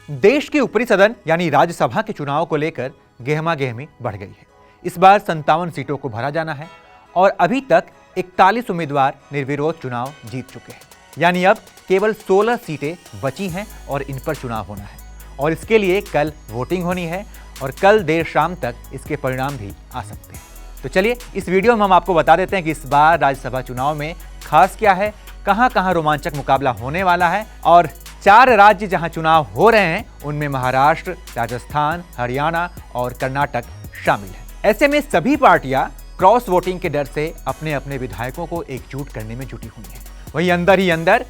देश के ऊपरी सदन यानी राज्यसभा के चुनाव को लेकर गहमागहमी बढ़ गई है। इस बार 57 सीटों को भरा जाना है और अभी तक 41 उम्मीदवार निर्विरोध चुनाव जीत चुके हैं। यानी अब केवल 16 सीटें बची हैं और इन पर चुनाव होना है और इसके लिए कल वोटिंग होनी है और कल देर शाम तक इसके परिणाम भी आ सकते हैं। तो चलिए इस वीडियो में हम आपको बता देते हैं कि इस बार राज्यसभा चुनाव में खास क्या है, कहां कहां रोमांचक मुकाबला होने वाला है और 4 राज्य जहां चुनाव हो रहे हैं उनमें महाराष्ट्र, राजस्थान, हरियाणा और कर्नाटक शामिल है। ऐसे में सभी पार्टियां क्रॉस वोटिंग के डर से अपने अपने विधायकों को एकजुट करने में जुटी हुई हैं। वहीं अंदर ही अंदर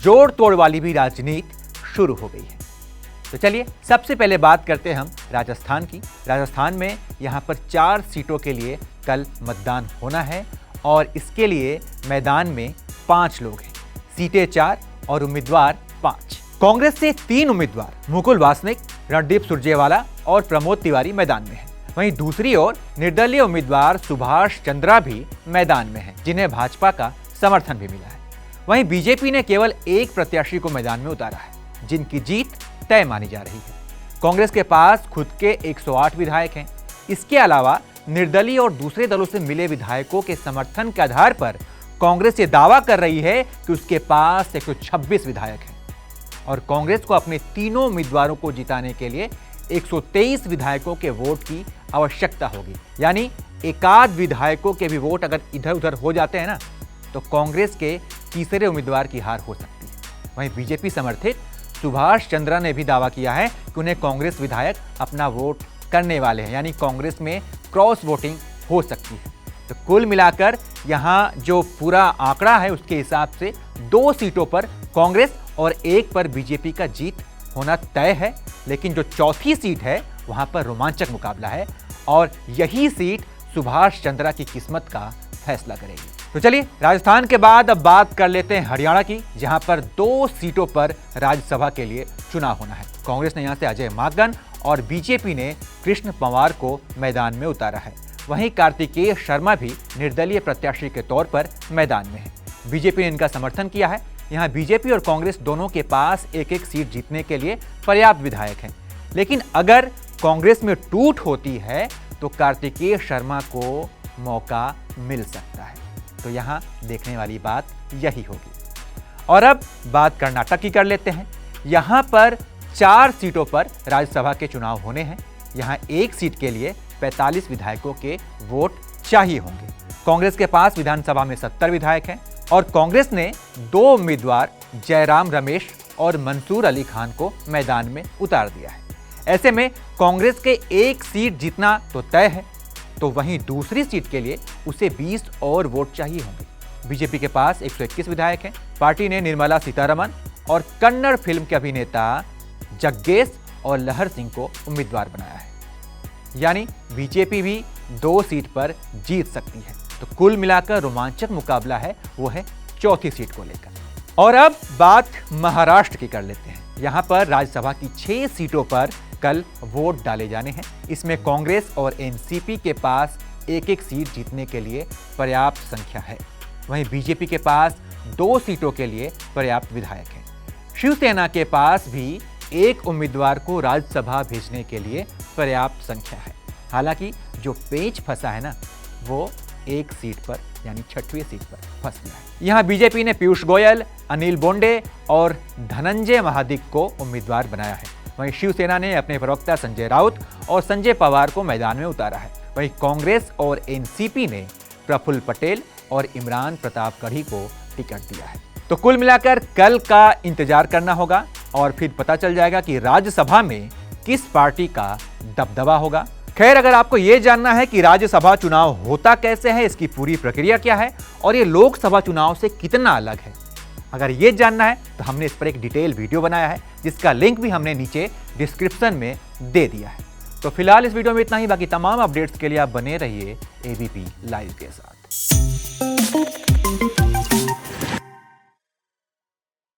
जोड़ तोड़ वाली भी राजनीति शुरू हो गई है। तो चलिए सबसे पहले बात करते हैं हम राजस्थान की। राजस्थान में यहां पर 4 सीटों के लिए कल मतदान होना है और इसके लिए मैदान में 5 लोग हैं। सीटें 4 और उम्मीदवार 5। कांग्रेस से 3 उम्मीदवार मुकुल वासनिक, रणदीप सुरजेवाला और प्रमोद तिवारी मैदान में हैं। वहीं दूसरी ओर निर्दलीय उम्मीदवार सुभाष चंद्रा भी मैदान में हैं, जिन्हें भाजपा का समर्थन भी मिला है। वहीं बीजेपी ने केवल एक प्रत्याशी को मैदान में उतारा है, जिनकी जीत तय मानी जा रही है। कांग्रेस के पास खुद के 108 विधायक हैं। इसके अलावा निर्दलीय और दूसरे दलों से मिले विधायकों के समर्थन के आधार पर कांग्रेस ये दावा कर रही है कि उसके पास 126 विधायक हैं और कांग्रेस को अपने तीनों उम्मीदवारों को जिताने के लिए 123 विधायकों के वोट की आवश्यकता होगी। यानी एकाध विधायकों के भी वोट अगर इधर उधर हो जाते हैं ना, तो कांग्रेस के तीसरे उम्मीदवार की हार हो सकती है। वहीं बीजेपी समर्थित सुभाष चंद्रा ने भी दावा किया है कि उन्हें कांग्रेस विधायक अपना वोट करने वाले हैं, यानी कांग्रेस में क्रॉस वोटिंग हो सकती है। तो कुल मिलाकर यहाँ जो पूरा आंकड़ा है उसके हिसाब से 2 सीटों पर कांग्रेस और 1 पर बीजेपी का जीत होना तय है। लेकिन जो चौथी सीट है वहां पर रोमांचक मुकाबला है और यही सीट सुभाष चंद्रा की किस्मत का फैसला करेगी। तो चलिए राजस्थान के बाद अब बात कर लेते हैं हरियाणा की, जहां पर 2 सीटों पर राज्यसभा के लिए चुनाव होना है। कांग्रेस ने यहां से अजय माकन और बीजेपी ने कृष्ण पंवार को मैदान में उतारा है। वहीं कार्तिकेय शर्मा भी निर्दलीय प्रत्याशी के तौर पर मैदान में है। बीजेपी ने इनका समर्थन किया है। यहाँ बीजेपी और कांग्रेस दोनों के पास एक एक सीट जीतने के लिए पर्याप्त विधायक हैं। लेकिन अगर कांग्रेस में टूट होती है तो कार्तिकेय शर्मा को मौका मिल सकता है। तो यहाँ देखने वाली बात यही होगी। और अब बात कर्नाटक की कर लेते हैं। यहाँ पर 4 सीटों पर राज्यसभा के चुनाव होने हैं। यहाँ एक सीट के लिए 45 विधायकों के वोट चाहिए होंगे। कांग्रेस के पास विधानसभा में 70 विधायक हैं और कांग्रेस ने 2 उम्मीदवार जयराम रमेश और मंसूर अली खान को मैदान में उतार दिया है। ऐसे में कांग्रेस के एक सीट जीतना तो तय है, तो वहीं दूसरी सीट के लिए उसे 20 और वोट चाहिए होंगे। बीजेपी के पास 121 विधायक हैं। पार्टी ने निर्मला सीतारमण और कन्नड़ फिल्म के अभिनेता जग्गेश और लहर सिंह को उम्मीदवार बनाया है। यानी बीजेपी भी 2 सीट पर जीत सकती है। तो कुल मिलाकर रोमांचक मुकाबला है वो है चौथी सीट को लेकर। और अब बात महाराष्ट्र की कर लेते हैं। यहां पर राज्यसभा की 6 सीटों पर कल वोट डाले जाने हैं। इसमें कांग्रेस और एनसीपी के पास एक एक सीट जीतने के लिए पर्याप्त संख्या है। वहीं बीजेपी के पास 2 सीटों के लिए पर्याप्त विधायक हैं। शिवसेना के पास भी एक उम्मीदवार को राज्यसभा भेजने के लिए पर्याप्त संख्या है। हालांकि जो पेच फंसा है ना, वो एक सीट पर यानी 6वीं सीट पर फंस गया है। यहाँ बीजेपी ने पीयूष गोयल, अनिल बोंडे और धनंजय महादिक को उम्मीदवार बनाया है। वहीं शिवसेना ने अपने प्रवक्ता संजय राउत और संजय पवार को मैदान में उतारा है। वहीं कांग्रेस और एनसीपी ने प्रफुल्ल पटेल और इमरान प्रताप गढ़ी को टिकट दिया है। तो कुल मिलाकर कल का इंतजार करना होगा और फिर पता चल जाएगा कि राज्यसभा में किस पार्टी का दबदबा होगा। खैर, अगर आपको यह जानना है कि राज्यसभा चुनाव होता कैसे है, इसकी पूरी प्रक्रिया क्या है और ये लोकसभा चुनाव से कितना अलग है, अगर ये जानना है तो हमने इस पर एक डिटेल वीडियो बनाया है, जिसका लिंक भी हमने नीचे डिस्क्रिप्शन में दे दिया है। तो फिलहाल इस वीडियो में इतना ही। बाकी तमाम अपडेट्स के लिए आप बने रहिए एबीपी लाइव के साथ।